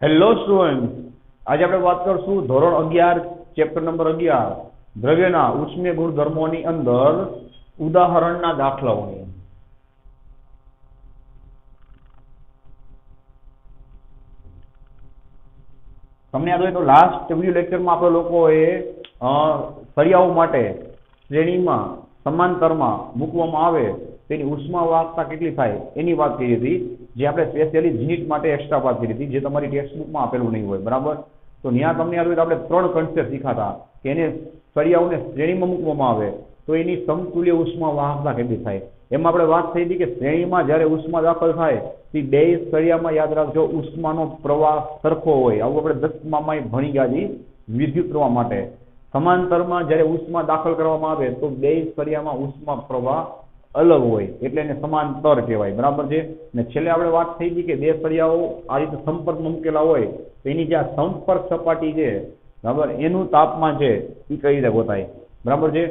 Hello student, આજે આપણે વાત કરશું ધોરણ 11 ચેપ્ટર નંબર 11 દ્રવ્યના ઉષ્મીય ગુણધર્મોની અંદર ઉદાહરણના દાખલાઓની. તમને યાદ હોય તો લાસ્ટ વિડિયો લેક્ચરમાં આપણે લોકોએ સળિયાઓ માટે શ્રેણીમાં સમાંતરમાં મૂકવામાં આવે તેની ઉષ્મા વાહકતા કેટલી થાય એની વાત કરી હતી, જે આપણે સ્પેશિયલી જીનિટ માટે એક્સ્ટ્રા વાત કરી હતી, જે તમારી ટેક્સ્ટબુકમાં આપેલું નહીં હોય. બરાબર, તો ત્યાં તમને યાદ હોય તો આપણે 3 કન્સેપ્ટ શીખાતા કે એને સળિયાઓને શ્રેણીમાં મૂકવામાં આવે તો એની સમતુલ્ય ઉષ્મા વાહકતા કેટલી થાય. એમાં આપણે વાત થઈ હતી કે શ્રેણીમાં જ્યારે ઉષ્મા દાખલ થાય તે બે સળિયામાં યાદ રાખજો ઉષ્માનો પ્રવાહ સરખો હોય. આવું આપણે 10માં ભણી ગયા છીએ વિદ્યુત પ્રવાહ માટે. સમાંતરમાં જ્યારે ઉષ્મા દાખલ કરવામાં આવે તો બે સળિયામાં ઉષ્મા પ્રવાહ અલગ હોય એટલે એને સમાંતર કહેવાય. બરાબર છે. ને છેલ્લે આપણે વાત થઈ હતી કે બે સળિયાઓ આ રીતે સંપર્કમાં મૂકેલા હોય તો એની જે સંપર્ક સપાટી છે, બરાબર, એનું તાપમાન છે એ કઈ રીતે ગોતાય. બરાબર છે.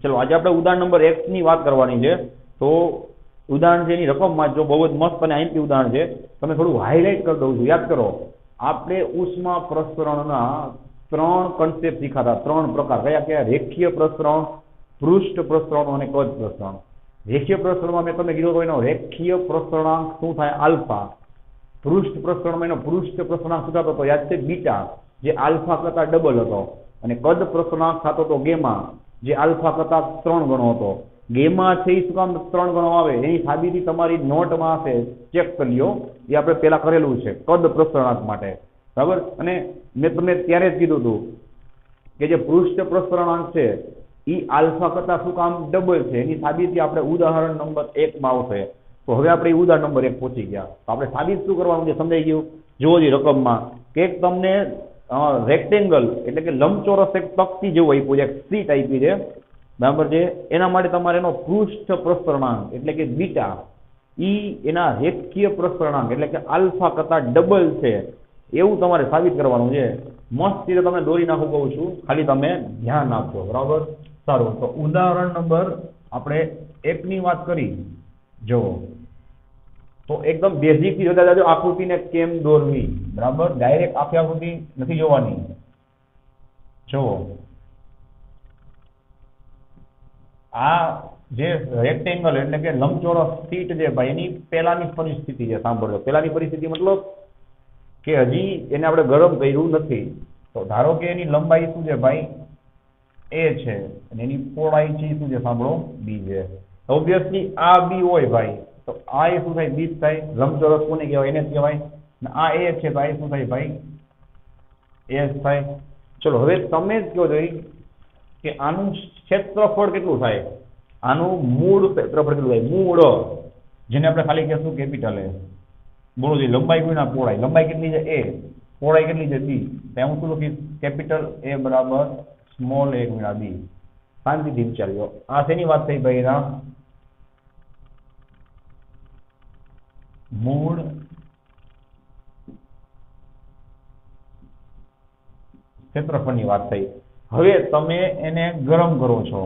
ચલો આજે આપણે ઉદાહરણ નંબર 1 ની વાત કરવાની છે. તો ઉદાહરણ છે એની રકમમાં જો બહુ જ મસ્ત અને અહીંથી ઉદાહરણ છે, તમે થોડું હાઇલાઇટ કરી દઉં છું. યાદ કરો, આપણે ઉષ્મા પ્રસરણના 3 કન્સેપ્ટ શીખાતા, 3 પ્રકાર. કયા કયા? રેખીય પ્રસરણ, પૃષ્ઠ પ્રસરણ અને કદ પ્રસરણ. રેખીય પ્રસરણમાં મેં તમને કીધું તો એનો રેખીય પ્રસરણાંક શું થાય? આલ્ફા. પૃષ્ઠ પ્રસરણમાં એનો પૃષ્ઠ પ્રસરણાંક શું થતો હતો? યાદ છે? બીટા, જે આલ્ફા કરતા ડબલ હતો. અને કદ પ્રસરણાંક થતો હતો ગેમા, જે આલ્ફા કરતા 3 ગણો હતો. ગેમા છે એ શું કામ 3 ગણો આવે એની સાબિતી તમારી નોટમાં હશે, ચેક કરી લો. એ આપણે પેલા કરેલું છે કદ પ્રસરણાંક માટે. બરાબર. અને મેં તમને ત્યારે જ કીધું હતું કે જે પૃષ્ઠ પ્રસરણાંક છે એ આલ્ફા કરતા શું કામ ડબલ છે એની સાબિતી આપણે ઉદાહરણ નંબર 1 માં આવશે. તો હવે આપણે ઉદાહરણ નંબર 1 પહોંચી ગયા. તો આપણે સાબિત શું કરવાનું છે સમજાઈ ગયું. જુઓ जी રકમમાં કે તમને રેક્ટેંગલ એટલે કે લંબચોરસ એક તકતી જેવું આપ્યું છે, એક શીટ આપી છે. બરાબર છે. એના માટે તમારે એનો પૃષ્ઠ પ્રસરણાંક એટલે કે બીટા ઈ એના રેખીય પ્રસરણાંક એટલે કે આલ્ફા કરતા ડબલ છે એવું તમારે સાબિત કરવાનું છે. મસ્ત રીતે તમને દોરી નાખું કહું છું, ખાલી તમે ધ્યાન આપજો. બરાબર. સારું, તો ઉદાહરણ નંબર આપણે 1 ની વાત કરી. જો તો એકદમ બેઝિક થી જોતા જાજો આકૃતિને કેમ દોરવી. બરાબર, ડાયરેક્ટ આખી આકૃતિ નથી જોવાની. જો આ જે રેક્ટેંગલ એટલે કે લંબચોરસ શીટ છે ભાઈ, એની પહેલાની પરિસ્થિતિ છે. સાંભળજો, પહેલાની પરિસ્થિતિ મતલબ કે હજી એને આપણે ગરમ કર્યું નથી. તો ધારો કે એની લંબાઈ શું છે ભાઈ? એ છે, અને એની પહોળાઈ છે શું છે? સાંભળો, બી છે. ઓબ્વિયસલી આ બી હોય ભાઈ, તો આ એ શું થાય? બી થાય. લંબચોરસ કોને કહેવાય? એને જ કહેવાય. આ એ છે તો આ શું થાય ભાઈ? એ જ થાય. ચલો હવે તમે જ કહો જોઈ કે આનું ક્ષેત્રફળ કેટલું થાય? આનું મૂળ ક્ષેત્રફળ કેટલું થાય? મૂળ, જેને આપણે ખાલી કહેશું કેપિટલ એ. બોલો જોઈએ, લંબાઈ ગુણ્યા પહોળાઈ. લંબાઈ કેટલી છે? એ. પહોળાઈ કેટલી છે? બી. ત્યાં હું શું લખીશ? કેપિટલ એ બરાબર સ્મોલ એ ગુણ્યા બી. શાંતિથી વિચાર્યો. આ શેની વાત થઈ ભાઈ? ના મૂળ ક્ષેત્રફળની વાત થઈ. હવે તમે એને ગરમ કરો છો,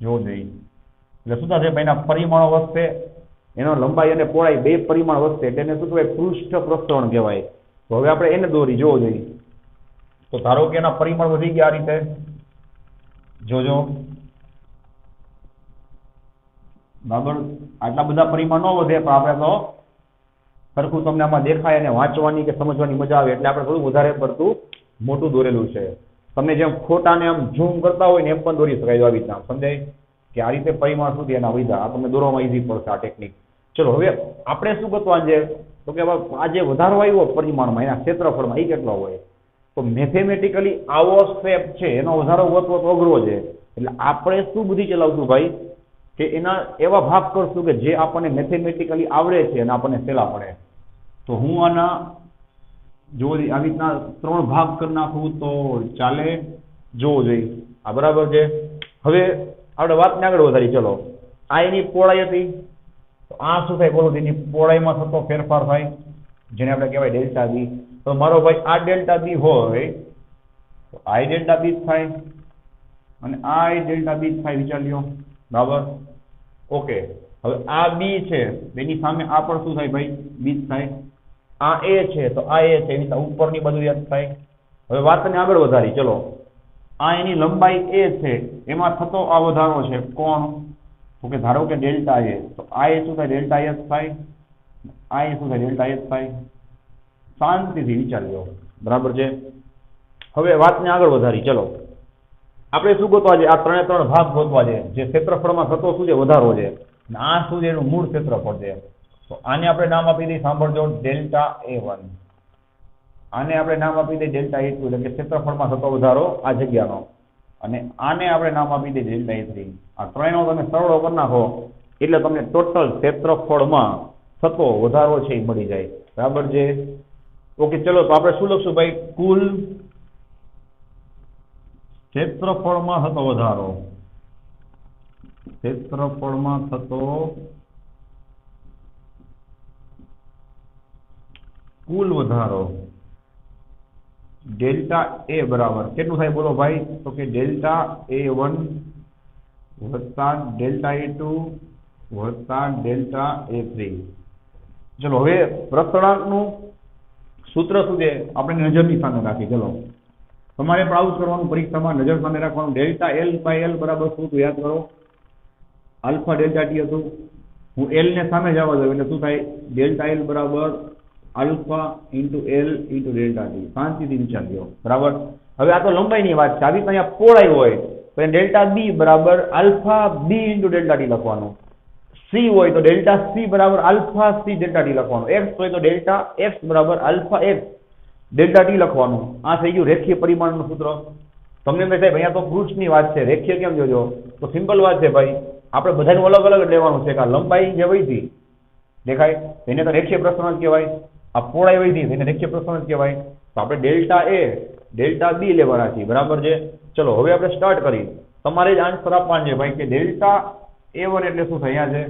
જો જોઈએ એટલે શું થશે ભાઈ? એના પરિમાણો વધશે, એનો લંબાઈ અને પહોળાઈ 2 પરિમાણ વધશે એટલે એને શું કહેવાય? પૃષ્ઠ પ્રસરણ કહેવાય. તો હવે આપણે એને દોરી જોવો જોઈએ. તો ધારો કે એના પરિમાણ વધી ગયા આ રીતે. જોજો, બરાબર, આટલા બધા પરિમાણ ન વધે પણ આપણે તો સરખું તમને આમાં દેખાય અને વાંચવાની કે સમજવાની મજા આવે એટલે આપણે થોડું વધારે પડતું મોટું દોરેલું છે. તમે જેમ ખોટાને આમ ઝૂમ કરતા હોય ને એમ પણ દોરી શકાય. આવી રીતના સમજાય કે આ રીતે પરિમાણ સુધી એના વધ્યા. આ તમને દોરવામાં ઈઝી પડશે આ ટેકનિક. ચલો હવે આપણે શું કરવાનું છે? તો કે આ જે વધારો આવ્યો પરિમાણમાં એના ક્ષેત્રફળમાં એ કેટલો હોય? તો મેથેમેટિકલી આવો સ્ટેપ છે એનો વધારો વધતો તો અઘરો છે. એટલે આપણે શું બુદ્ધિ ચલાવશું ભાઈ કે એના એવા ભાગ કરશું કે જે આપણને મેથેમેટિકલી આવડે છે અને આપણને સહેલા પડે. તો હું આના જો આવી રીતના 3 ભાગ કરી નાખું તો ચાલે. જોવો જોઈએ. આ બરાબર છે. હવે આપણે વાતને આગળ વધારી. ચલો, આ એની પહોળાઈ હતી, તો આ શું થાય? બોલો, એની પહોળાઈમાં થતો ફેરફાર થાય જેને આપણે કહેવાય ડેલ્ટા બી. તો મારો ભાઈ આ ડેલ્ટા બી હોય તો આ ડેલ્ટા બી થાય અને આ ડેલ્ટા બી થાય. વિચાર લ્યો. બરાબર, ઓકે. હવે આ બી છે, એની સામે આ પણ શું થાય ભાઈ? બી થાય. આ એ છે તો આ એ છે, એવી રીતે ઉપરની બાજુ યાદ થાય. હવે વાતને આગળ વધારી, ચલો આ એની લંબાઈ એ છે, એમાં થતો આ વધારો છે કોણ? તો કે ધારો કે ડેલ્ટા એ, તો આ એ શું થાય? ડેલ્ટા એસ થાય. આ એ શું થાય? ડેલ્ટા એસ થાય. શાંતિથી વિચારજો, બરાબર છે. હવે વાતને આગળ વધારી, ચલો આપણે શું ગોતવા છે? આ ત્રણે ત્રણ ભાગ ગોતવા છે, જે ક્ષેત્રફળમાં થતો શું છે? વધારો છે. અને આ શું છે? એનું મૂળ ક્ષેત્રફળ છે. તો આને આપણે નામ આપી દઈએ, સાંભળજો, ડેલ્ટા A1. આને આપણે નામ આપી દઈએ ડેલ્ટા A2, એટલે કે ક્ષેત્રફળમાં થતો વધારો આ જગ્યાનો. અને આને આપણે નામ આપી દઈએ ડેલ્ટા A3. આ ત્રણેયનો તમે સરળો કરી નાખો એટલે તમને ટોટલ ક્ષેત્રફળમાં થતો વધારો છે એ મળી જાય, બરાબર છે. ઓકે, ચલો તો આપણે શું લખશું ભાઈ? કુલ ક્ષેત્રફળમાં થતો વધારો. ક્ષેત્રફળમાં થતો કુલ વધારો ડેલ્ટા એ બરાબર કેટલું થાય બોલો ભાઈ? તો કે ડેલ્ટા A1 વત્તા ડેલ્ટા A2 વત્તા ડેલ્ટા A3. ચલો હવે પ્રસરણાંકનું સૂત્ર શું છે? આપણે નજરની સામે રાખી. ચલો તમારે પણ આવું જ કરવાનું, પરીક્ષામાં નજર સામે રાખવાનું. ડેલ્ટા L બાય L બરાબર શું હતું? યાદ કરો, આલ્ફા ડેલ્ટા ટી હતું. હું L ને સામે જવા દઉં એટલે શું થાય? ડેલ્ટા L બરાબર alpha into L into delta T. શાંતિથી વિચારજો, બરાબર. હવે આ તો લંબાઈની વાત છે. આવી અહીંયા પહોળાઈ હોય તો ડેલ્ટા B બરાબર alpha B into delta T લખવાનું. C હોય તો ડેલ્ટા C બરાબર આલ્ફા C ડેલ્ટા ટી લખવાનું. X હોય તો ડેલ્ટા X બરાબર આલ્ફા X ડેલ્ટા ટી લખવાનું. આ થઈ ગયું રેખીય પરિમાણનું સૂત્ર. તમને એમ થાય સાહેબ અહીંયા તો પૃષ્ઠની વાત છે, રેખીય કેમ જોજો? તો સિમ્પલ વાત છે ભાઈ, આપણે બધાનું અલગ અલગ લેવાનું છે. કે આ લંબાઈ જે વધી દેખાય એને તો રેખીય પ્રસરણ જ કહેવાય. આ પહોળાઈ વધી એને રેખીય પ્રસરણ જ કહેવાય. તો આપણે ડેલ્ટા A ડેલ્ટા B લેવાના છીએ, બરાબર છે. ચલો હવે આપણે સ્ટાર્ટ કરી. તમારે જ આન્સર આપવાનો છે ભાઈ કે ડેલ્ટા A1 એટલે શું થાય? અહીંયા છે.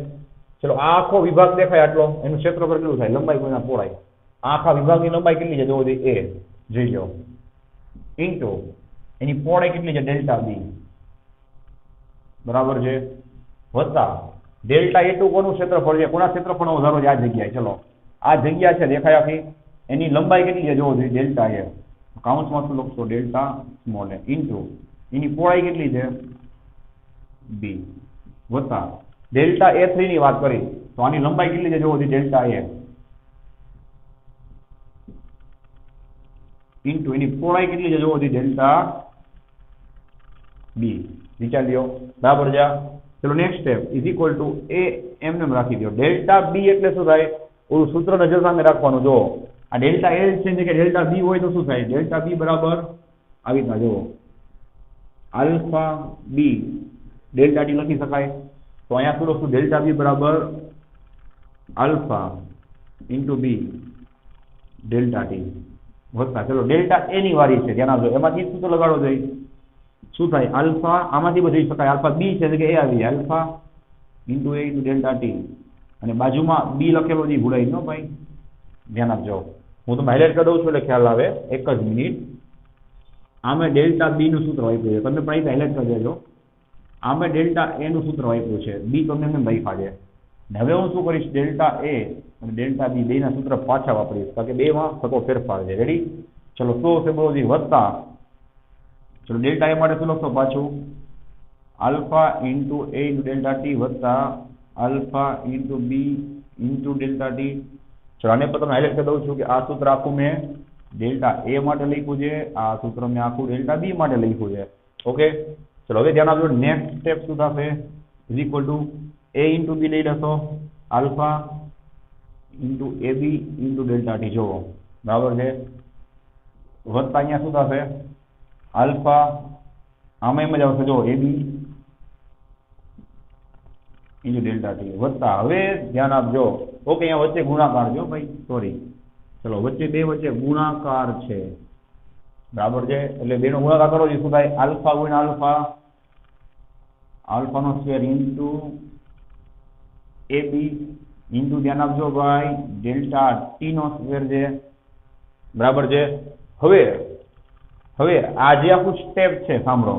ચલો આ આખો વિભાગ દેખાય આટલો, એનું ક્ષેત્રફળ કેટલું થાય? લંબાઈ ગુણ્યા પહોળાઈ. આખા વિભાગની લંબાઈ કેટલી છે? જોવો જોઈએ A જોઈજો, ઇન્ટુ એની પહોળાઈ કેટલી છે? ડેલ્ટા B, બરાબર છે. વત્તા ડેલ્ટા A2 કોનું ક્ષેત્રફળ છે? કોના ક્ષેત્રફળનો વધારો છે? આ જગ્યાએ. ચલો આ જગ્યા છે દેખાય આખી, એની લંબાઈ કેટલી છે? જોવો જોઈએ ડેલ્ટા A, કાઉન્સમાં શું લખશો? ડેલ્ટા સ્મોલ a, ઇન્ટુ એની પહોળાઈ કેટલી છે? B, વત્તા ડેલ્ટા A3 ની વાત કરી તો આની લંબાઈ કેટલી છે? જોવો જોઈએ ડેલ્ટા A, ઇન્ટુ એની પહોળાઈ કેટલી છે? જોવો જોઈએ ડેલ્ટા B. વિચાર લ્યો, બરાબર છે. ચલો next step is equal to A એમને રાખી દો. ડેલ્ટા B એટલે શું થાય? ઓલું સૂત્ર નજર સામે રાખવાનું. જો આ ડેલ્ટા L છે કે ડેલ્ટા B હોય તો શું થાય? ડેલ્ટા B બરાબર આવી રીતના જુઓ, આલ્ફા B ડેલ્ટા ટી લખી શકાય. તો અહીંયા શું લખશું? ડેલ્ટા B બરાબર alpha into B delta t વત્તા, ચલો ડેલ્ટા A ની વારી છે, ધ્યાન આપજો. એમાંથી સૂત્ર લગાડો જોઈએ. શું થાય? આલ્ફા આમાંથી બધી શકાય. આલ્ફા B છે કે A આવી, alpha into A into delta T. અને બાજુમાં B લખેલો છે, ભૂલાઈ ન ભાઈ, ધ્યાન આપજો. હું તમને હાઇલાઇટ કરી દઉં છું એટલે ખ્યાલ આવે. એક જ મિનિટ. આમે ડેલ્ટા B નું સૂત્ર વાપર્યું છે, તમે પણ હાઇલાઇટ કરી દેજો. આમે ડેલ્ટા A નું સૂત્ર વાપર્યું છે, B તમને એમને લખ્યા છે. હવે હું શું કરીશ? ડેલ્ટા A અને ડેલ્ટા B બેના સૂત્ર પાછા વાપરીશ, કારણ કે બેમાં થતો ફેરફાર છે. રેડી? ચલો શું છે બોલો જી? વત્તા, ચલો ડેલ્ટા A માટે શું લખશો પાછું? Alpha into A into delta t વત્તા alpha into B into delta t. ચલો આને પણ તમને હાઇલાઇટ કરી દઉં છું કે આ સૂત્ર આખું મેં ડેલ્ટા A માટે લખ્યું છે, આ સૂત્ર મેં આખું ડેલ્ટા B માટે લખ્યું છે. ઓકે, ચલો હવે ધ્યાન આપજો. નેક્સ્ટ સ્ટેપ શું થશે? Is equal to A into B લઈ લેશો, alpha into AB into delta T. જોવો, બરાબર છે. વત્તા અહીંયા શું થશે? આલ્ફા આમાં એમ જ આવશે, જો AB ઇન્ટુ ડેલ્ટા ટી વત્તા, હવે ધ્યાન આપજો. ઓકે, અહીંયા વચ્ચે ગુણાકાર છે ભાઈ, સોરી. ચલો વચ્ચે બે વચ્ચે ગુણાકાર છે, બરાબર છે. એટલે બેનો ગુણાકાર કરો શું થાય? આલ્ફા ગુણ્યા આલ્ફા, આલ્ફા નો સ્ક્વેર ઇન્ટુ AB ઇન્ટુ ધ્યાન આપજો ભાઈ ડેલ્ટા ટી નો સ્ક્વેર છે, બરાબર છે. હવે આ જે આખું સ્ટેપ છે સાંભળો,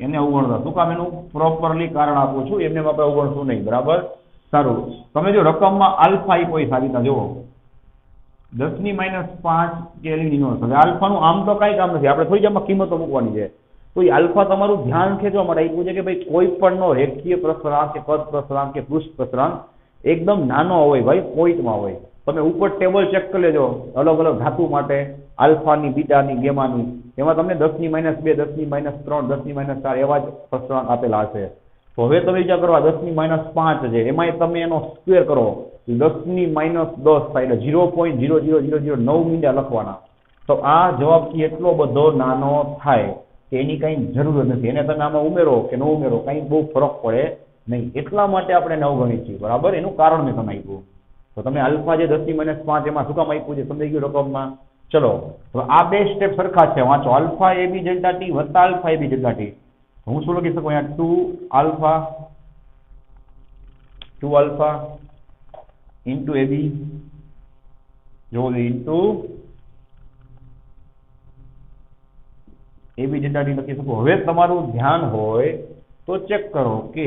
એને અવગણતા. શું કામ? એનું પ્રોપરલી કારણ આપું છું, એમને આપણે અવગણશું નહીં, બરાબર. સારું, તમે જો રકમમાં આલ્ફા આપ્યો હોય સાબિતા જુઓ 10⁻5 કેલ્વિન ઇનવર્સ. હવે આલ્ફાનું આમ તો કાંઈ કામ નથી, આપણે થોડી આમાં કિંમતો મૂકવાની છે. તો એ આલ્ફા તમારું ધ્યાન ખેંચવા માટે આપ્યું છે કે ભાઈ કોઈ પણનો રેખીય પ્રસરાંક કે કદ પ્રસરાંક કે પૃષ્ઠ પ્રસરાંક એકદમ નાનો હોય ભાઈ, પોઈન્ટમાં હોય. તમે ઉપર ટેબલ ચેક કરી લેજો અલગ અલગ ધાતુ માટે આલ્ફાની, બીટાની, ગેમાની, એમાં તમને 10⁻2, 10⁻3, 10⁻4 એવા જ પ્રસરાંક આપેલા હશે. તો હવે તમે વિચાર કરો 10⁻5 છે, એમાંય તમે એનો સ્ક્વેર કરો 10⁻10 થાય એટલે 0.00009 મીંડા લખવાના. તો આ જવાબ એટલો બધો નાનો થાય કે એની કઈ જરૂર નથી. એને તમે આમાં ઉમેરો કે ન ઉમેરો કઈ બહુ ફરક પડે નહીં. એટલા માટે આપણે ન ગણીએ છીએ, બરાબર. એનું કારણ મેં તમે આપ્યું. તો તમે આલ્ફા જે 10⁻5 એમાં શું કામ આપ્યું છે સમજાઈ ગયું રકમમાં. ચલો હવે આ બે સ્ટેપ સરખા છે, વાંચો. આલ્ફા AB ડેલ્ટા ટી વત્તા આલ્ફા AB ડેલ્ટા ટી. હું શું લખી શકું અહીંયા 2 આલ્ફા ઇન્ટુ AB જો ઇન્ટુ AB ડેલ્ટા ટી લખી શકું. હવે તમારું ધ્યાન હોય તો ચેક કરો કે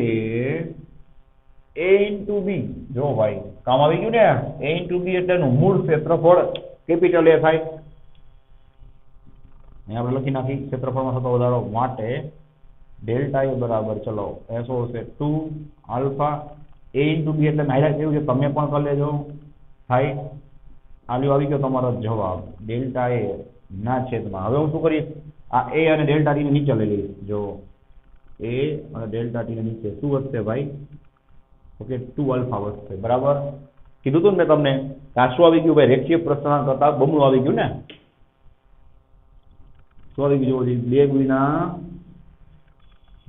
A ઇન્ટુ B, જો ભાઈ કામ આવી ગયું ને. A ઇન્ટુ B એટલે એનું મૂળ ક્ષેત્રફળ કેપિટલ A થાય. અહીંયા આપણે લખી નાખી ક્ષેત્રફળમાં થતો વધારો માટે ડેલ્ટા A બરાબર, ચલો એસો છે 2 આલ્ફા A ઇન્ટુ B એટલે હાઈલાઇટ કર્યું છે, તમે પણ કરી લેજો થાય. આલ્યો આવી ગયો તમારો જવાબ ડેલ્ટા A ના છેદમાં. હવે હું શું કરીશ, આ A અને ડેલ્ટા ટી ને નીચે લઈ લઈશ. જો A અને ડેલ્ટા ટી ને નીચે શું વધશે ભાઈ, ઓકે 2 આલ્ફા વધશે, બરાબર. કીધું તું ને મેં તમને આ શું આવી ગયું ભાઈ, રેખીય પ્રસરણ કરતા બમણું આવી ગયું ને. શું આવી ગયું, 2 ગુણ્યા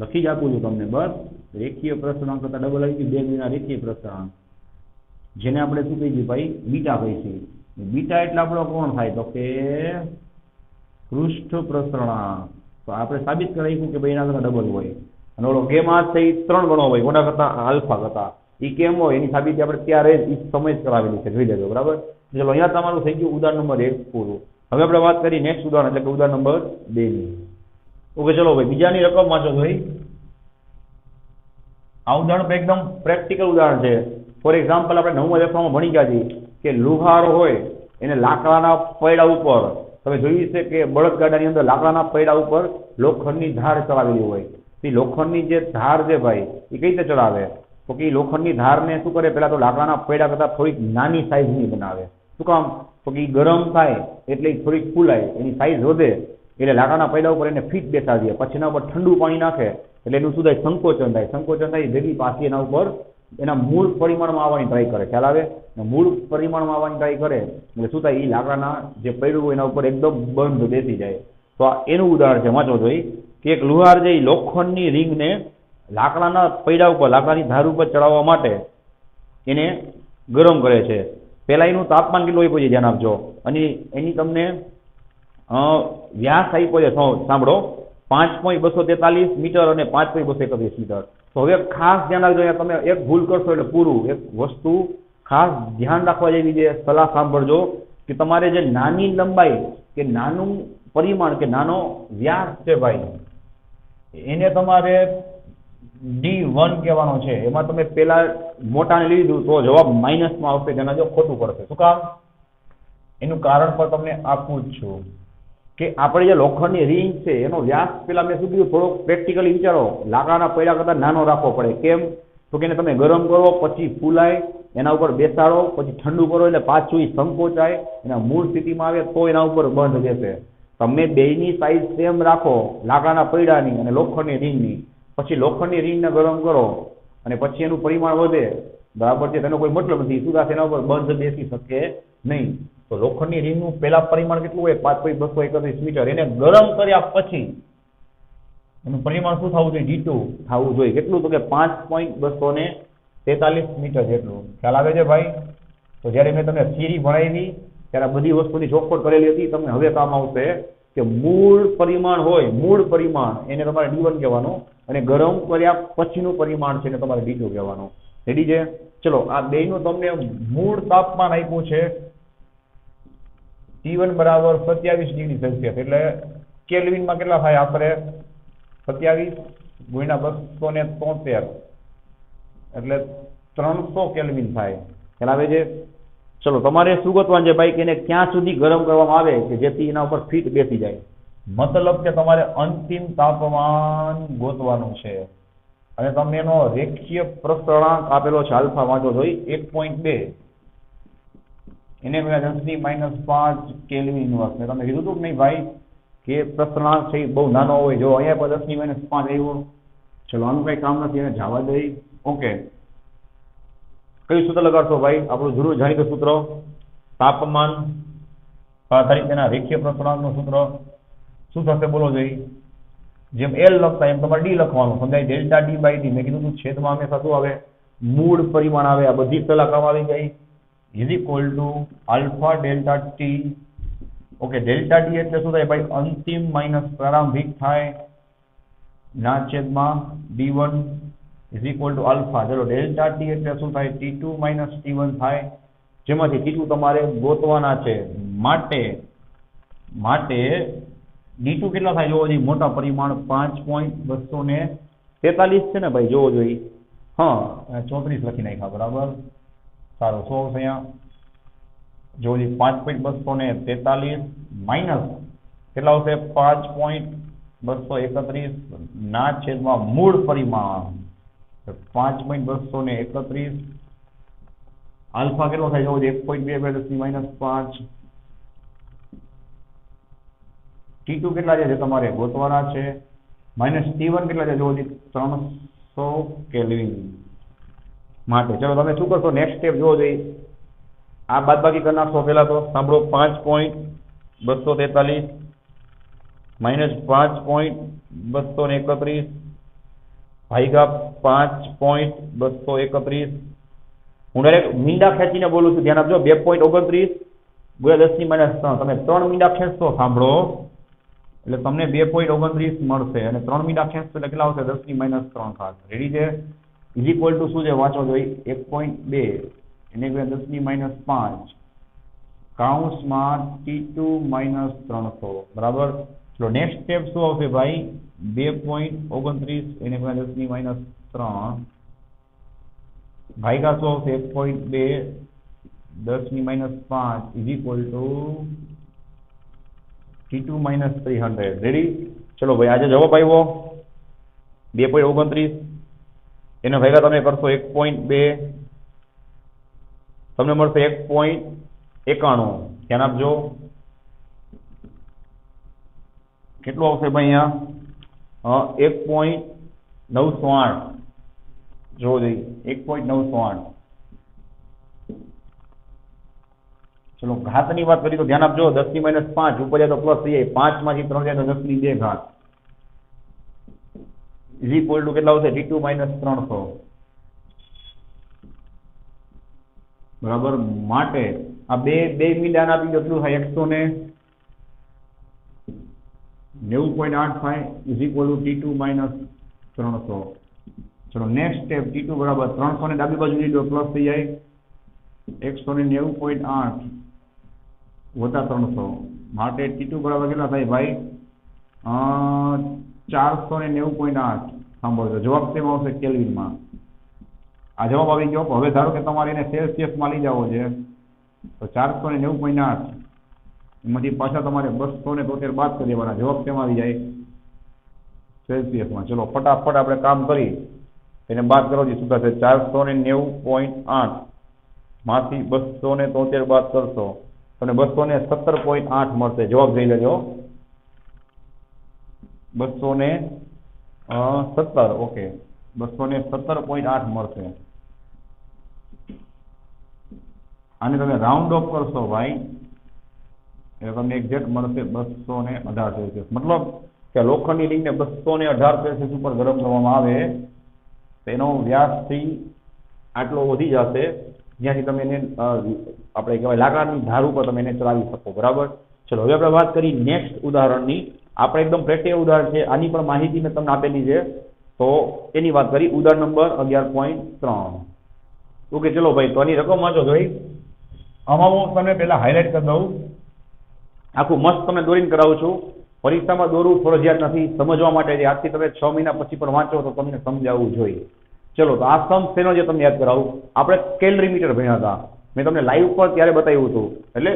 લખી જ આપું છું તમને, બસ રેખીય પ્રસરણ કરતા ડબલ આવી ગયું, 2 ગુણ્યા રેખીય પ્રસરણ, જેને આપણે શું કહી દઈએ ભાઈ, બીટા કહીશું. બીટા એટલે આપણો કોણ થાય, તો કે પૃષ્ઠ પ્રસરણાંક. તો આપણે સાબિત કરાવ્યું કે ભાઈ એના કરતા ડબલ હોય. અને ઓલો ગેમા છે એ 3 ગણો હોય કોના કરતા, આલ્ફા કરતા. એ કેમ હોય એની સાબિતી આપણે ત્યારે જ સમય જ કરાવેલી છે, જોઈ લેજો, બરાબર. ચલો અહીંયા તમારું થઈ ગયું ઉદાહરણ નંબર 1 પૂરું. હવે આપણે વાત કરી નેક્સ્ટ ઉદાહરણ એટલે કે ઉદાહરણ નંબર 2 ની. ઓકે ચલો ભાઈ બીજાની રકમ વાંચો ભાઈ. આ ઉદાહરણ એકદમ પ્રેક્ટિકલ ઉદાહરણ છે. ફોર એક્ઝામ્પલ આપણે 9મા લેસનમાં ભણી ગયા છીએ કે લુહાર હોય એને લાકડાના પૈડા ઉપર, તમે જોયું છે કે બળદગાડાની અંદર લાકડાના પૈડા ઉપર લોખંડની ધાર ચડાવેલી હોય. તે લોખંડની જે ધાર છે ભાઈ એ કઈ રીતે ચડાવે, તો કે લોખંડની ધારને શું કરે, પહેલા તો લાકડાના પૈડા કરતા થોડીક નાની સાઈઝની બનાવે. શું કામ, તો કે ગરમ થાય એટલે થોડીક ફૂલાય, એની સાઈઝ વધે એટલે લાકડાના પૈડા ઉપર એને ફીટ બેસાડીએ. પછી એના ઉપર ઠંડુ પાણી નાખે એટલે એનું શું થાય, સંકોચન થાય. સંકોચન થાય ભેગી પાછી એના ઉપર એના મૂળ પરિમાણમાં આવવાની ટ્રાય કરે. ખ્યાલ આવે, મૂળ પરિમાણમાં આવવાની ટ્રાય કરે એટલે શું થાય, એ લાકડાના જે પૈડું હોય એના ઉપર એકદમ બંધ બેસી જાય. તો આ એનું ઉદાહરણ છે, વાંચો જોઈ કે એક લુહાર જે લોખંડની રીંગને લાકડાના પૈડા ઉપર, લાકડાની ધાર ઉપર ચડાવવા માટે એને ગરમ કરે છે. પહેલા એનું તાપમાન કેટલું આપ્યું છે ધ્યાન આપજો, અને એની તમને વ્યાસ આપ્યો છે, સાંભળો 5.243 મીટર અને 5.231 મીટર. તો હવે ખાસ ધ્યાન રાખજો, અહીંયા તમે એક ભૂલ કરશો એટલે પૂરું. એક વસ્તુ ખાસ ધ્યાન રાખવા જેવી છે, સલાહ સાંભળજો કે તમારે જે નાની લંબાઈ કે નાનું પરિમાણ કે નાનો વ્યાસ છે ભાઈ, એને તમારે D1 કહેવાનો છે. એમાં તમે પેલા મોટાને લીધું તો જવાબ માઇનસમાં આવશે, તેના જો ખોટું પડશે. શું કામ, એનું કારણ પણ તમને આપું જ છું કે આપણે જે લોખંડની રીંગ છે એનો વ્યાસ પેલા મેં શું કીધું, થોડોક પ્રેક્ટિકલી વિચારો, લાકડાના પૈડા કરતા નાનો રાખવો પડે. કેમ, તો કે એને તમે ગરમ કરો પછી ફૂલાય, એના ઉપર બેસાડો પછી ઠંડુ કરો એટલે પાછું એ સંકોચાય, એના મૂળ સ્થિતિમાં આવે તો એના ઉપર બંધ બેસે. તમે બેયની સાઈઝ સેમ રાખો, લાકડાના પૈડાની અને લોખંડની રીંગની, પછી લોખંડની રીંગને ગરમ કરો અને પછી એનું પરિમાણ વધે, બરાબર છે, તેનો કોઈ મતલબ નથી. શું થશે, એના ઉપર બંધ બેસી શકે નહીં. તો લોખંડની રીંગનું પહેલા પરિમાણ કેટલું હોય, 5.231 મીટર. એને ગરમ કર્યા પછી એનું પરિમાણ શું થવું જોઈએ, D2 થવું જોઈએ. કેટલું, તો કે 5.243 મીટર જેટલું. ખ્યાલ આવે છે ભાઈ. તો જ્યારે મેં તમને થિયરી ભણાવી ત્યારે બધી વસ્તુની ચોખવટ કરેલી હતી, તમને હવે કામ આવશે કે મૂળ પરિમાણ હોય, મૂળ પરિમાણ એને તમારે D1 કહેવાનું, અને ગરમ કર્યા પછીનું પરિમાણ છે એને તમારે D2 કહેવાનું. રેડી છે, ચલો આ બેયનું તમને મૂળ તાપમાન આપ્યું છે T1 બરાબર 27 ડિગ્રી સેલ્સિયસ, એટલે કેલ્વિનમાં કેટલા થાય, આપણે 27 ગુણ્યા 273 એટલે 300 કેલ્વિન થાય. ખ્યાલ આવે છે? ચલો તમારે શું ગોતવાનું છે ભાઈ કે એને ક્યાં સુધી ગરમ કરવામાં આવે કે જેથી એના ઉપર ફીટ બેસી જાય. મતલબ કે તમારે અંતિમ તાપમાન ગોતવાનું છે અને તમે એનો રેખીય પ્રસરણાંક આપેલો છે આલ્ફા વાંચો જોઈ 1.2 એને ગુણ્યા 10⁻5 કેલ્વિન ઇન્વર્સ. મેં તમને કીધું હતું કે નહીં ભાઈ કે પ્રસરણાંક છે બહુ નાનો હોય. જો અહીંયા પર 10⁻5 આવ્યો. ચલો આનું કઈ કામ નથી એને જવા દઈ. ઓકે કયું સૂત્ર લગાડશો ભાઈ? આપણું જરૂર જાણીતું સૂત્ર તાપમાન આધારિત એના રેખીય પ્રસરણાંકનું સૂત્ર શું થશે બોલો જોઈ? જેમ L લખતા એમ તમારે D લખવાનું. સમજાય? Delta D by D. મેં કીધું તું છેદમાં હંમેશા શું આવે? મૂળ પરિમાણ આવે. આ બધી પેલા કામ આવી ગઈ. Is equal to alpha delta T. Okay delta D એટલે શું થાય ભાઈ? અંતિમ માઇનસ પ્રારંભિક થાય ના છેદમાં D1 is equal to alpha. ચલો ડેલ્ટા ટી એટલે શું થાય? T2 માઇનસ T1 થાય જેમાંથી T2 તમારે ગોતવાના છે. માટે D2 કેટલા થાય જોવો જોઈએ? મોટા પરિમાણ 5.243 છે ને ભાઈ જોવો જોઈએ. હા 34 લખી નાખ્યા બરાબર. સારું 100 અહીંયા જોવો જોઈએ 5.243 માઇનસ કેટલા આવશે? 5.231 ના છેદમાં મૂળ પરિમાણ 5.231 આલ્ફા કેટલો થાય જોવો જોઈએ? 1.2 T2 કેટલા છે તમારે ગોતવાના છે માઇનસ T1 કેટલા છે જોવો જોઈએ? 300 કેલ્વિન માટે. ચલો તમે શું કરશો? નેક્સ્ટ સ્ટેપ જોવો જોઈએ. આ બાદબાકી કરી નાખશો પહેલા તો. સાંભળો 5.243 માઇનસ 5.231 ભાગ્યા 5.231. હું ડાયરેક્ટ મીંડા ખેંચીને બોલું છું ધ્યાન આપજો. 2.29 ગુણ્યા 10⁻3. તમે 3 મીંડા ખેંચશો સાંભળો એટલે તમને 2.29 મળશે અને 3 મીંડા ખેંચશો એટલે કેટલા આવશે? 10⁻3. રેડી છે? ઇઝ ઇક્વલ ટુ શું છે વાંચો જોઈએ? 1.2 એને ગુણ્યા 10⁻5 કાઉન્સમાં T2 માઇનસ 300 બરાબર. ચલો નેક્સ્ટ સ્ટેપ શું આવશે ભાઈ? 2.29 એને ગુણ્યા 10⁻3 ભાગ્યા શું આવશે? 1.2 10⁻5 is equal to T2 minus 300. Ready? ચલો ભાઈ આજે જવાબ આવ્યો 2.29 એના ભાગ્યા તમે કરશો 1.2 તમને મળશે 1.91. ધ્યાન આપજો કેટલું આવશે ભાઈ અહીંયા? 1.908 જોવો જોઈએ 1.908. ચલો ઘાતની વાત કરી તો ધ્યાન આપજો 10⁻5 ઉપર જાય તો પ્લસ થઈ જાય 5 માંથી 3 જાય તો 10⁻2 ઘાત ઇઝ ઇક્વલ ટુ કેટલા આવશે? T2 માઇનસ 300 બરાબર. માટે આ બે મીંડા આપી કેટલું થાય? 190.8 થાય is equal to T2 minus 300. ચલો નેક્સ્ટ સ્ટેપ T2 બરાબર 300 ને ડાબી બાજુ લીધો પ્લસ થઈ જાય 190.8 વત્તા 300 માટે T2 બરાબર કેટલા થાય ભાઈ? 490.8. સાંભળજો જવાબ શેમાં આવશે? કેલ્વિનમાં. આ જવાબ આવી ગયો. હવે ધારો કે તમારે એને સેલ્સિયસમાં લઈ જવો છે તો 490.8 એમાંથી પાછા તમારે 273 બાદ કરી દેવાના. જવાબ શેમાં આવી જાય? સેલ્સિયસમાં. ચલો ફટાફટ આપણે કામ કરી એને બાદ કરો જે શું થશે? 490.8 માંથી 273 બાદ કરશો તમને 217.8 મળશે. જવાબ જોઈ લેજો 217. ઓકે 217.8 મળશે. આને તમે રાઉન્ડ ઓફ કરશો ભાઈ એટલે તમને એક્ઝેક્ટ મળશે 218 સેલ્સિયસ. મતલબ કે લોખંડની રિંગને 218 સેલ્સિયસ ઉપર ગરમ કરવામાં આવે તો એનો વ્યાસથી આટલો વધી જશે જ્યાંથી તમે એને આપણે કહેવાય લાકડાની ધાર ઉપર તમે એને ચલાવી શકો. બરાબર. ચલો હવે આપણે વાત કરી નેક્સ્ટ ઉદાહરણની. આપણે એકદમ પ્રેક્ટિકલ ઉદાહરણ છે. આની પણ માહિતી મેં તમને આપેલી છે તો એની વાત કરી. ઉદાહરણ નંબર 11.3. ઓકે ચલો ભાઈ તો આની રકમ વાંચો ભાઈ. આમાં હું તમને પહેલા હાઇલાઇટ કરી દઉં. આખું મસ્ત તમને દોરીને કરાવું છું. પરીક્ષામાં દોરવું ફરજિયાત નથી. સમજવા માટે આજથી તમે 6 મહિના પછી પણ વાંચો તો તમને સમજાવવું જોઈએ. ચલો, તો આ સમ શેનો જે તમને યાદ કરાવું, આપણે કેલરી મીટર ભણ્યા હતા, મેં તમને લાઈવ પર ત્યારે બતાવ્યું હતું, એટલે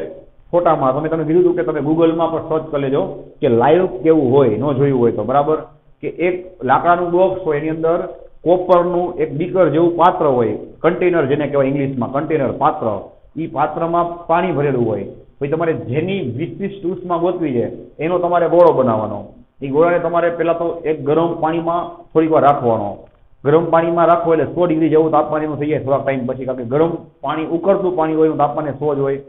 ફોટામાં તમે તમને કીધું હતું કે તમે ગૂગલમાં પણ સર્ચ કરી લેજો કે લાઈવ કેવું હોય, ન જોયું હોય તો, બરાબર, કે એક લાકડાનું બોક્સ હોય, એની અંદર કોપરનું એક બીકર જેવું પાત્ર હોય, કન્ટેનર જેને કહેવાય ઇંગ્લિશમાં કન્ટેનર, પાત્ર, એ પાત્રમાં પાણી ભરેલું હોય, પછી તમારે જેની વિશિષ્ટ ઉષ્મા ગોતવી છે એનો તમારે ગોળો બનાવવાનો. એ ગોળાને તમારે પહેલા તો એક ગરમ પાણીમાં થોડીક વાર રાખવાનો. ગરમ પાણીમાં રાખો એટલે 100 ડિગ્રી જેવું તાપમાન એનું થઈ જાય થોડાક ટાઈમ પછી, કારણ કે ગરમ પાણી, ઉકળતું પાણી હોય એનું તાપમાન 100 જ હોય.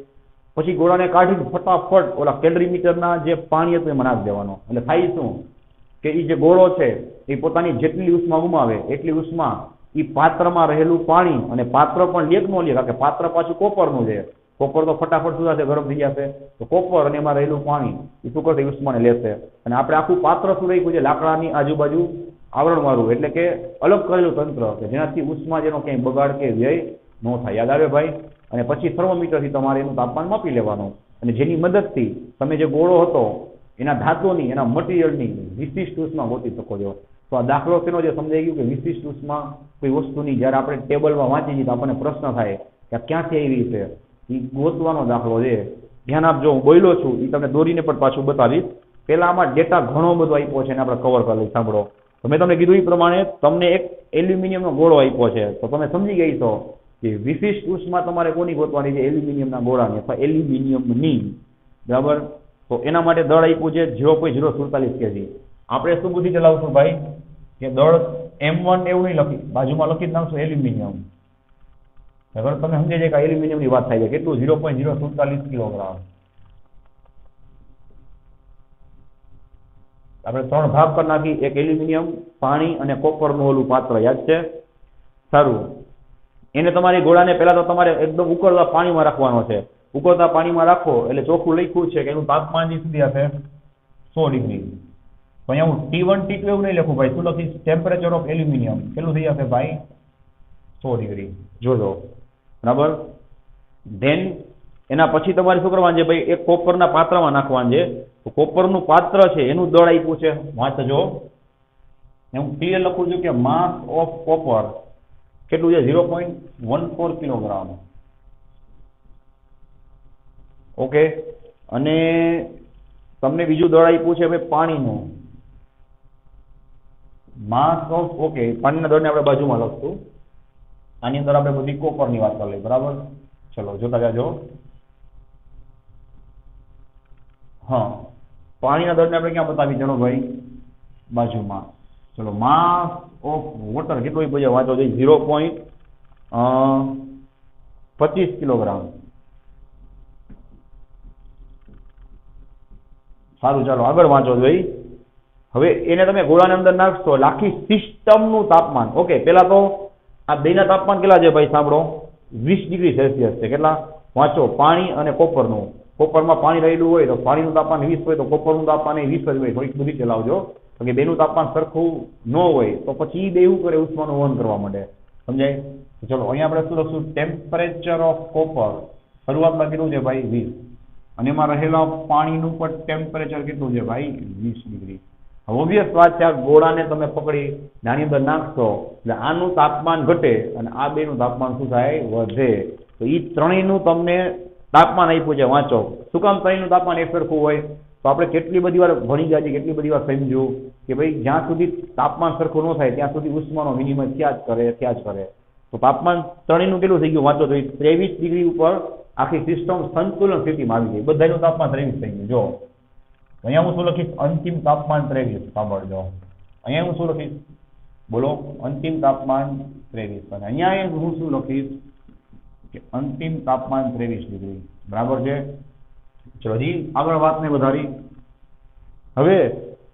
પછી ગોળાને કાઢીને ફટાફટ ઓલા કેલરી મીટરના જે પાણી હતું એમાં નાખી દેવાનો. એટલે થાય શું કે એ જે ગોળો છે એ પોતાની જેટલી ઉષ્મા ગુમાવે એટલી ઉષ્મા એ પાત્રમાં રહેલું પાણી, અને પાત્ર પણ લેક ન લે, કારણ કે પાત્ર પાછું કોપરનું છે, કોપર તો ફટાફટ શું થશે, ગરમ થઈ જશે, તો કોપર અને એમાં રહેલું પાણી એ શું કરશે, ઉષ્માને લેશે. અને આપણે આખું પાત્ર શું રાખ્યું છે, લાકડાની આજુબાજુ આવરણવાળું, એટલે કે અલગ કરેલું તંત્ર, કે જેનાથી ઉષ્મા જેનો ક્યાંય બગાડ કે વ્યય ન થાય. યાદ આવે ભાઈ? અને પછી થર્મોમીટરથી તમારે એનું તાપમાન માપી લેવાનું, અને જેની મદદથી તમે જે ગોળો હતો એના ધાતુની, એના મટીરિયલની વિશિષ્ટ ઉષ્મા ગોતી શકો છો. તો આ દાખલો શેનો જે સમજાઈ ગયું કે વિશિષ્ટ ઉષ્મા કોઈ વસ્તુની જ્યારે આપણે ટેબલમાં વાંચી છીએ તો આપણને પ્રશ્ન થાય કે આ ક્યાંથી આવી છે, એ ગોતવાનો દાખલો છે. ધ્યાન આપજો, હું બોલ્યો છું એ તમને દોરીને પણ પાછું બતાવીશ. પહેલા આમાં ડેટા ઘણો બધો આપ્યો છે અને આપણે કવર કરી લઈએ. સાંભળો, તો મેં તમને કીધું એ પ્રમાણે તમને એક એલ્યુમિનિયમનો ગોળો આપ્યો છે, તો તમે સમજી ગઈ છો કે વિશિષ્ટ ઉષ્મા તમારે કોની ગોતવાની છે, એલ્યુમિનિયમના ગોળાની અથવા એલ્યુમિનિયમની, બરાબર. તો એના માટે દળ આપ્યું છે 0.047 કેજી. આપણે શું બુદ્ધિ ચલાવશું ભાઈ, કે દળ M1 એવું નહીં લખી, બાજુમાં લખી જ નાખશું એલ્યુમિનિયમ. બરાબર, તમે સમજી જાય કે એલ્યુમિનિયમની વાત થાય છે. કેટલું? 0.047 કિલોગ્રામ. આપણે 3 ભાગ કરી નાખી, એક એલ્યુમિનિયમ, પાણી અને કોપરનું ઓલું પાત્ર, યાદ છે? સારું, એને તમારી ગોળાને પહેલા તો તમારે એકદમ ઉકળતા પાણીમાં રાખવાનો છે. ઉકળતા પાણીમાં રાખો એટલે ચોખ્ખું લખ્યું છે કે એનું તાપમાન જે સુધી હશે 100 ડિગ્રી. તો અહીંયા હું T1 T2 એવું નહીં લખું ભાઈ, શું લખીશ? ટેમ્પરેચર ઓફ એલ્યુમિનિયમ કેટલું થઈ જશે ભાઈ? 100 ડિગ્રી. જોજો, બરાબર. ધેન એના પછી તમારે શું કરવાનું છે ભાઈ, એક કોપરના પાત્રમાં નાખવાનું છે. તો કોપરનું પાત્ર છે એનું દળ આપ્યું છે, વાંચજો. હું ક્લિયર લખું છું કે માસ ઓફ કોપર કેટલું છે? 0.14 કિલોગ્રામ. ઓકે, અને તમને બીજું દળ આપ્યું છે ભાઈ પાણીનું, માસ ઓફ, ઓકે, પાણીના દળને આપણે બાજુમાં લખશું. આની અંદર આપણે બધી કોપરની વાત કરી લઈએ, બરાબર. ચલો જોતા જાજો. હા, પાણીના દળને આપણે ક્યાં બતાવી? ચલો ભાઈ બાજુમાં. ચલો, માસ ઓફ વોટર કેટલું પછી વાંચો જોઈએ? 0.25 કિલોગ્રામ. સારું, ચાલો આગળ વાંચો જોઈએ. હવે એને તમે ગોળાની અંદર નાખશો એટલે આખી સિસ્ટમનું તાપમાન, ઓકે, પેલા તો આ બેના તાપમાન કેટલા છે ભાઈ? સાંભળો, 20 ડિગ્રી સેલ્સિયસ છે. કેટલા? વાંચો, પાણી અને કોપરનું. કોપરમાં પાણી રહેલું હોય તો પાણીનું તાપમાન 20 હોય, તો કોપરનું તાપમાન 20 જ હોય. થોડીક બધી ચલાવજો, કારણ કે બેનું તાપમાન સરખું ન હોય તો પછી બે એવું કરે, ઉષ્માનું વહન કરવા માટે. સમજાય? ચલો, અહીંયા આપણે શું લખશું? ટેમ્પરેચર ઓફ કોપર શરૂઆતમાં કેટલું છે ભાઈ? 20. અને એમાં રહેલા પાણીનું પણ ટેમ્પરેચર કેટલું છે ભાઈ? 20 ડિગ્રી. ઓબ્વિયસ વાત છે, આ ગોળાને તમે પકડી આની અંદર નાખશો એટલે આનું તાપમાન ઘટે અને આ બેનું તાપમાન શું થાય? વધે. તો એ ત્રણેયનું તમને તાપમાન આપ્યું છે, વાંચો. શું કામ ત્રણેયનું તાપમાન એક સરખું હોય? તો આપણે કેટલી બધી વાર ભણી ગયા છીએ, કેટલી બધી વાર સમજ્યું કે ભાઈ જ્યાં સુધી તાપમાન સરખું ન થાય ત્યાં સુધી ઉષ્માનો વિનિમય થયા જ કરે. તો તાપમાન ત્રણેયનું કેટલું થઈ ગયું? વાંચો તો 23 ડિગ્રી ઉપર આખી સિસ્ટમ સંતુલન સ્થિતિમાં આવી ગઈ. બધાનું તાપમાન 23 થઈ ગયું. જો અહીંયા હું શું લખીશ? અંતિમ તાપમાન 23. સાંભળજો, અહીંયા હું શું લખીશ? બોલો, અંતિમ તાપમાન 23. અને અહીંયા હું શું લખીશ? કે અંતિમ તાપમાન 23 ડિગ્રી. બરાબર છે? ચલો હજી આગળ વાતને વધારી. હવે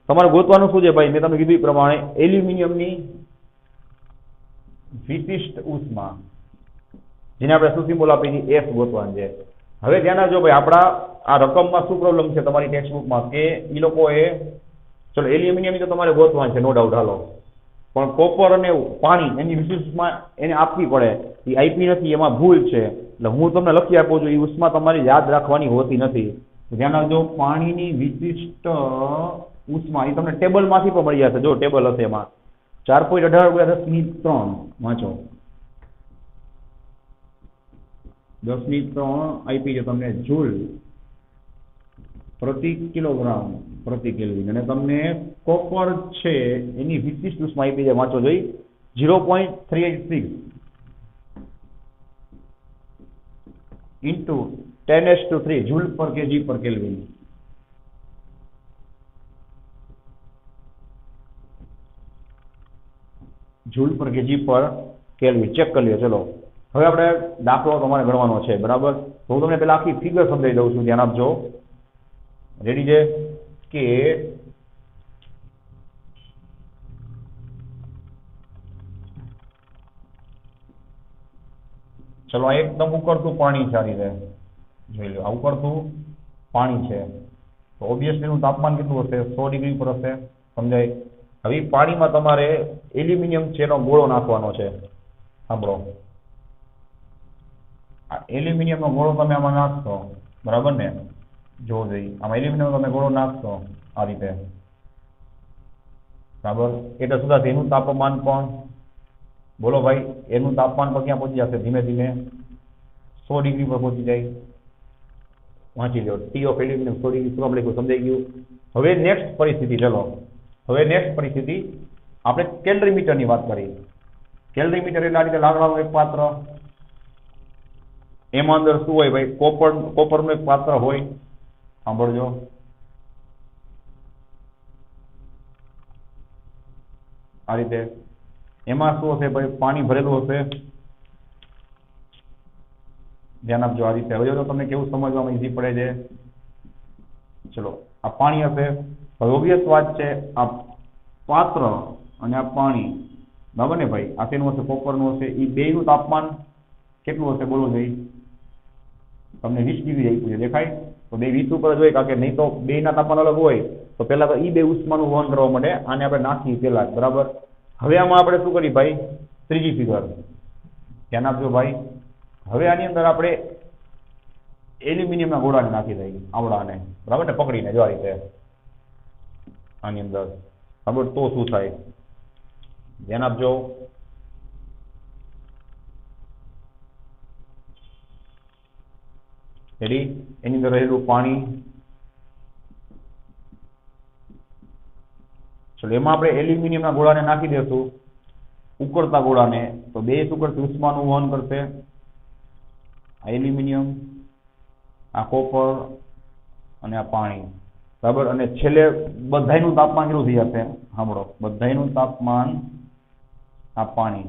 તમારે ગોતવાનું શું છે ભાઈ? મેં તમને કીધું એ પ્રમાણે એલ્યુમિનિયમની વિશિષ્ટ ઉષ્મા, જેને આપણે શું સિમ્બોલ આપી છે? F ગોતવાનું છે. હવે ધ્યાન રાખજો ભાઈ, આપણા આ રકમમાં શું પ્રોબ્લેમ છે તમારી ટેક્સ્ટબુકમાં કે એ લોકોએ, ચલો એલ્યુમિનિયમ તો તમારે ગોતવાનું છે, નો ડાઉટ, હાલો. પણ કોપર અને પાણી એની વિશિષ્ટમાં એને આપવી પડે, એ આપી નથી, એમાં ભૂલ છે. એટલે હું તમને લખી આપું છું, એ ઉષ્મા તમારી યાદ રાખવાની હોતી નથી. ધ્યાન રાખજો, પાણીની વિશિષ્ટ ઉષ્મા એ તમને ટેબલમાંથી પણ મળી જશે. જો ટેબલ હશે એમાં 4.18 × 10⁻³ વાંચો 10⁻³ આપી છે તમને જૂલ પ્રતિ કિલોગ્રામ પ્રતિ કેલ્વિન, અને તમને કોપર છે એની વિશિષ્ટ ઉષ્મા આપી છે, વાંચો જોઈ 0.386 into 10⁻³ જૂલ પર કેજી પર કેલ્વિન. જૂલ પર કેજી પર કેલ્વિન ચેક કરી લ્યો. ચલો હવે આપણે દાખલો તમારે ગણવાનો છે, બરાબર. તો હું તમને પેલા આખી ફિગર સમજાવી દઉં છું, ધ્યાન આપજો. રેડી છે કે ચલો આ એકદમ ઉકળતું પાણી છે, આ રીતે જોઈ લો. આ ઉકળતું પાણી છે તો ઓબ્વિયસલી એનું તાપમાન કેટલું હશે? 100 ડિગ્રી પર હશે, સમજાય? હવે પાણીમાં તમારે એલ્યુમિનિયમ છે એનો ગોળો નાખવાનો છે. સાંભળો, આ એલ્યુમિનિયમ નો ગોળો તમે આમાં નાખશો, બરાબર ને? જો જોઈ આમાં એલ્યુમિનિયમ તમે ગોળો નાખશો આ રીતે, બરાબર, એટલે શું થશે? એનું તાપમાન પણ બોલો ભાઈ, એનું તાપમાન પર ક્યાં પહોંચી જશે? ધીમે ધીમે 100 ડિગ્રી પર પહોંચી જાય. વાંચી લો, ટી ઓફ એલ્યુમિનિયમ 100 ડિગ્રી શું લખ્યું? સમજાઈ ગયું? હવે નેક્સ્ટ પરિસ્થિતિ, ચલો હવે નેક્સ્ટ પરિસ્થિતિ આપણે કેલરીમીટરની વાત કરી. કેલરીમીટર એટલે આ રીતે લાકડાનું એક પાત્ર, એમાં અંદર શું હોય ભાઈ? કોપરનું એક પાત્ર હોય. સાંભળજો, આ રીતે એમાં શું હશે ભાઈ? પાણી ભરેલું હશે. ધ્યાન આપજો આ રીતે. હવે જો તમને કેવું સમજવામાં ઈઝી પડે છે. ચલો આ પાણી હશે. હવે ઓબ્વિયસ વાત છે, આ પાત્ર અને આ પાણી, બરાબર ને ભાઈ? આ શેનું હશે? કોપરનું હશે. એ બેયનું તાપમાન કેટલું હશે? બોલો જોઈ. તમને 20 ડિગ્રી આપ્યું છે, દેખાય? તો બે 20 ઉપર જ હોય, કારણ કે નહીં તો બેયના તાપમાન અલગ હોય. તો પહેલા તો એ બે ઉષ્માનું વહન કરવા માટે આને આપણે નાખીએ પેલા, બરાબર. હવે આમાં આપણે શું કરીએ ભાઈ? ત્રીજી ફિગર ધ્યાન આપજો ભાઈ. હવે આની અંદર આપણે એલ્યુમિનિયમના ગોળાને નાખી દઈએ, આવડાને, બરાબર ને? પકડીને જો આ રીતે આની અંદર, બરાબર. તો શું થાય? ધ્યાન આપજો. રેડી? એની અંદર રહેલું પાણી, ચલો એમાં આપણે એલ્યુમિનિયમના ગોળાને નાખી દેશું, ઉકળતા ગોળાને. તો બે શું કરશે? ઉષ્માનું વહન કરશે. આ એલ્યુમિનિયમ, આ કોપર અને આ પાણી, બરાબર. અને છેલ્લે બધાયનું તાપમાન કેટલું થઈ જશે? સાંભળો, બધાયનું તાપમાન, આ પાણી,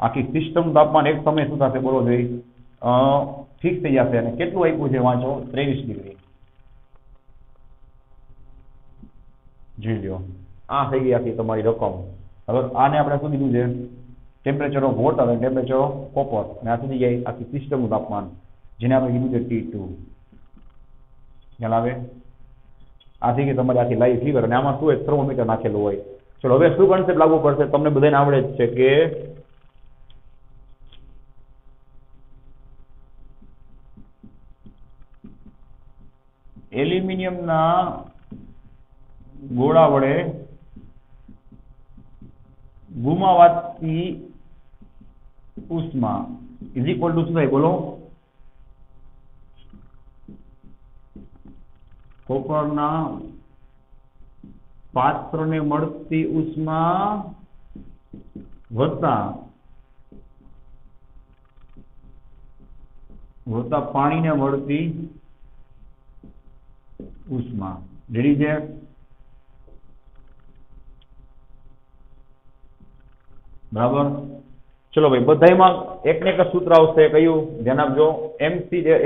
આખી સિસ્ટમનું તાપમાન એક સમય શું થશે? બોલો જોઈ. ફિક્સ થઈ જશે. અને કેટલું આપ્યું છે? વાંચો 23 ડિગ્રી. જોઈ લ્યો, આ થઈ ગઈ આખી તમારી રકમ. હવે આને આપણે શું કીધું છે? ટેમ્પરેચર ઓફ વોટર અને ટેમ્પરેચર ઓફ કોપર. અને આ સુધી જાય આખી સિસ્ટમનું તાપમાન, જેને આપણે કીધું છે T2. ખ્યાલ આવે? આ થઈ ગઈ તમારી આખી લાઈવ ફિગર. અને આમાં શું હોય? થર્મોમીટર નાખેલું હોય. ચલો હવે શું કન્સેપ્ટ લાગુ પડશે? તમને બધાને આવડે જ છે કે એલ્યુમિનિયમના ગોળા વડે ગુમાવાતી ઉષ્મા ઇઝ ઇક્વલ ટુ શું થાય? બોલો. કોપરના પાત્રને મળતી ઉષ્મા વત્તા પાણીને મળતી ઉષ્મા. રેડી છે? બરાબર. ચલો ભાઈ, બધાયમાં એક ને એક સૂત્ર આવશે. કયું? ધ્યાન આપજો.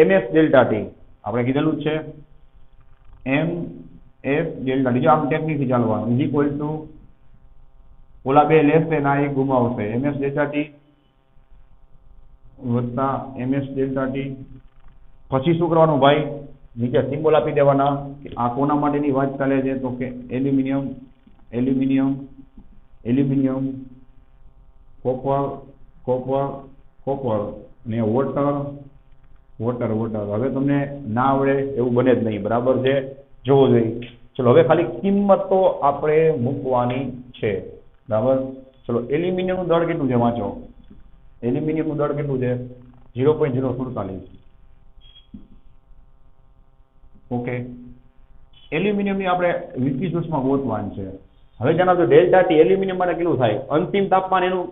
MS ડેલ્ટા ટી આપણે કીધેલું જ છે. MS ડેલ્ટા ટી, જો આમ ટેકનિકથી ચાલવાનું, ઇઝ ઇક્વલ ટુ ઓલા બે લેશે ના એક ગુમાવશે. MS ડેલ્ટા ટી વત્તા MS ડેલ્ટા ટી. પછી શું કરવાનું ભાઈ? નીચે સિમ્બોલ આપી દેવાના. આ કોના માટેની વાત ચાલે છે? તો કે aluminium, aluminium, aluminium, copper, copper, copper ને વોટર, વોટર, વોટર. હવે તમને ના આવડે એવું બને જ નહીં, બરાબર છે? જોવો જોઈએ. ચલો હવે ખાલી કિંમત તો આપણે મૂકવાની છે, બરાબર. ચલો એલ્યુમિનિયમનું દળ કેટલું છે વાંચો. એલ્યુમિનિયમનું દળ કેટલું છે? 0.047. ઓકે, એલ્યુમિનિયમની આપણે વિકિસ ઉષ્મા ગોતવાની છે. હવે જણાવજો ડેલ્ટા ટી એલ્યુમિનિયમ માટે કેટલું થાય? અંતિમ તાપમાન એનું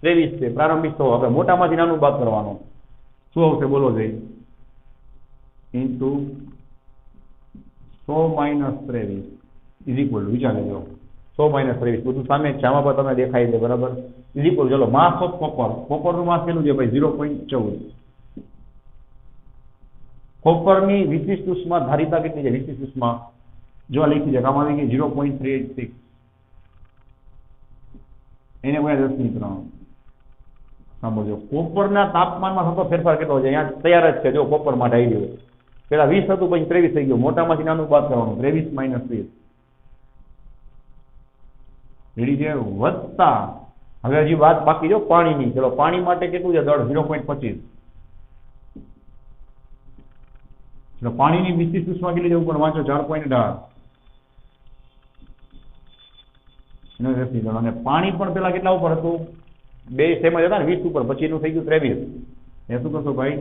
23 છે, પ્રારંભિક 100. આપણે મોટામાંથી નાનું બાદ કરવાનું. શું આવશે બોલો જઈ? ઇન્ટુ 100 માઇનસ 23 ઇઝ ઇક્વલ, વિચાર લેજો, 100 માઇનસ 23 બધું સામે જ છે, આમાં પણ તમને દેખાય છે બરાબર. ઇઝ ઇક્વલ, ચલો માસ ઓફ કોપર, કોપરનું માસ કેટલું છે ભાઈ? 0.14. કોપરની વિશિષ્ટ ઉષ્મા ધારિતા કેટલી છે? વિશિષ્ટ ઉષ્મા જો આ લખી છે કામ આવી ગઈ 0.386. એને ગુણ્યા 10⁻3. સાંભળજો, કોપરના તાપમાનમાં થતો ફેરફાર કેટલો છે? અહીંયા તૈયાર જ છે, જો કોપર માટે આવી ગયો. પેલા 20 હતું, પછી 23 થઈ ગયું. મોટામાંથી નાનું બાદ કરવાનું, 23 માઇનસ 20 રેડી છે. વત્તા હવે હજી વાત બાકી જો પાણીની. ચલો પાણી માટે કેટલું છે દળ? 0.25. ચલો પાણીની વિશિષ્ટ ઉષ્મા કેટલી છે ઉપર વાંચો? 4.18. અને પાણી પણ પેલા કેટલા ઉપર હતું? બે સેમ જ હતા ને, 20 ઉપર, પછી એનું થઈ ગયું 23. એ શું કરશો ભાઈ?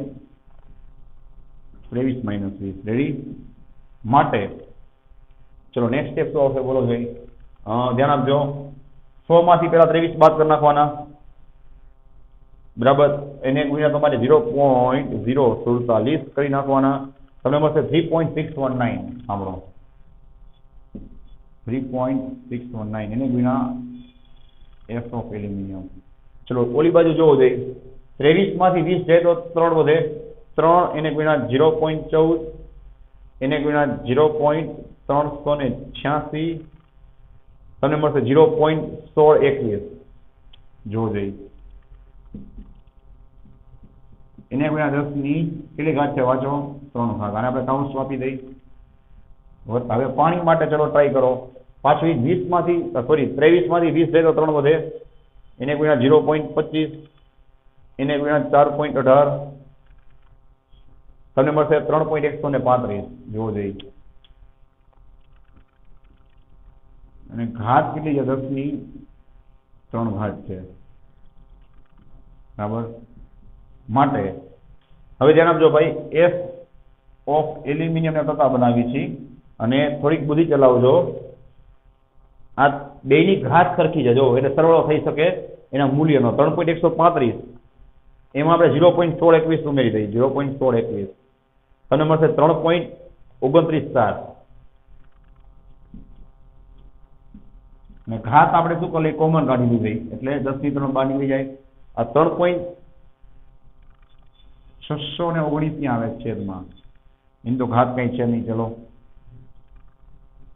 23 માઇનસ 20 રેડી. માટે ચલો નેક્સ્ટ સ્ટેપ શું આવશે બોલો ભાઈ? ધ્યાન આપજો. 100 માંથી પેલા 23 બાદ કરી નાખવાના બરાબર. એને ગુણ્યા તમારે 0.047 કરી નાખવાના. તમને મળશે 3.619. સાંભળો, 3.619 એને ગુણ્યા એફ ઓફ એલ્યુમિનિયમ. ચલો ઓલી બાજુ જોવો જોઈએ. 23 માંથી 20 જાય તો 3 વધે. 3 એને ગુણ્યા 0.14 એને ગુણ્યા 0.386 તમને મળશે 0.1621. જોવો જોઈએ. એને ગુણ્યા 10 ની કેટલી ઘાત છે વાંચો? 3 ઘાત. આને આપણે કાઉન્સ આપી દઈ. હવે પાણી માટે ચલો ટ્રાય કરો. પાછું 20 માંથી સોરી 23 માંથી 20 જાય તો 3 વધે. એને ગુણ્યા 0.25 એને ગુણ્યા 4.18 તમને મળશે 3.135. જોવો જોઈએ. અને ઘાત કેટલી છે? 10 ની 3 ઘાત છે બરાબર. માટે હવે ધ્યાન આપજો ભાઈ, એફ ઓફ એલ્યુમિનિયમ ને તતા બનાવી છે અને થોડીક બુદ્ધિ ચલાવજો. આ બેની ઘાત સરખી છે જો, એટલે સરવાળો થઈ શકે એના મૂલ્યનો. 3.135 એમાં આપણે 0.1621 ઉમેરી દઈએ. 0.1621 તમને મળશે 3.294. અને ઘાત આપણે શું કરીએ? કોમન કાઢી દીધી, એટલે 10 ની 3 બહાર નીકળી જાય. આ 3.619 ત્યાં આવે છેદમાં. એની તો ઘાત કઈ છે નહીં. ચલો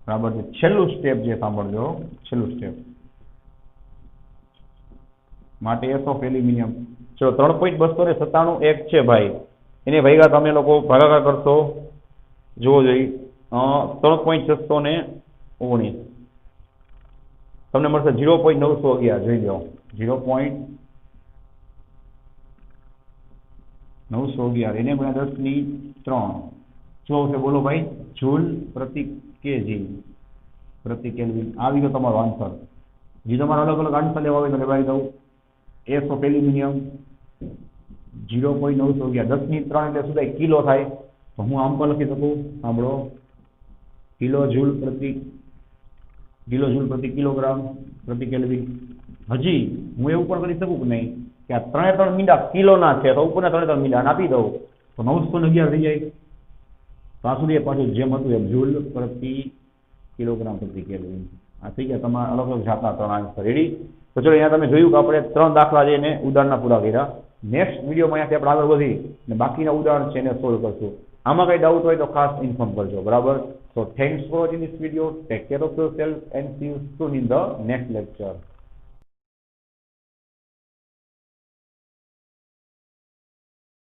બરાબર છે. છેલ્લું સ્ટેપ જે સાંભળજો, છેલ્લું સ્ટેપ માટે એફ ઓફ એલ્યુમિનિયમ. ચલો 3.297 એક છે ભાઈ, એને ભેગા તમે લોકો ભાગાકાર કરશો. જોવો જોઈએ 3.619 તમને મળશે 0.911. જોઈ લો 0.911 એને ગુણ્યા 10 ની 3 શું આવશે બોલો ભાઈ? જૂલ પ્રતિ કેજી પ્રતિ કેલ્વિન. આવી ગયો તમારો આન્સર. જે તમારે અલગ અલગ આન્સર લેવા હોય તો લેવાઈ દઉં. એફ ઓફ એલ્યુમિનિયમ 0.911 10 ની 3 એટલે શું થાય? કિલો થાય. તો હું આમ પણ લખી શકું. સાંભળો, કિલો જૂલ પ્રતિ કિલોગ્રામ પ્રતિ કેલ્વિન. હજી હું એવું પણ કરી શકું કે નહીં કે આ 3 મીંડા કિલોના છે તો ઉપરના 3 મીંડા આપી દઉં તો 911 થઈ જાય. ત્યાં સુધી પાછું જેમ હતું એમ જૂલ પ્રતિ કિલોગ્રામ પ્રતિ કેલ્વિન. આ થઈ ગયા તમારા અલગ અલગ જાતના 3 આન્સર. રેડી? તો ચલો અહીંયા તમે જોયું કે આપણે 3 દાખલા જઈને ઉદાહરણના પૂરા કર્યા. નેક્સ્ટ વિડીયોમાં અહીંયાથી આપણે આગળ વધી અને બાકીના ઉદાહરણ છે એને સોલ્વ કરશું. આમાં કઈ ડાઉટ હોય તો ખાસ ઇન્ફોર્મ કરજો બરાબર. So thanks for watching this video. Take care of yourself and see you soon in the next lecture.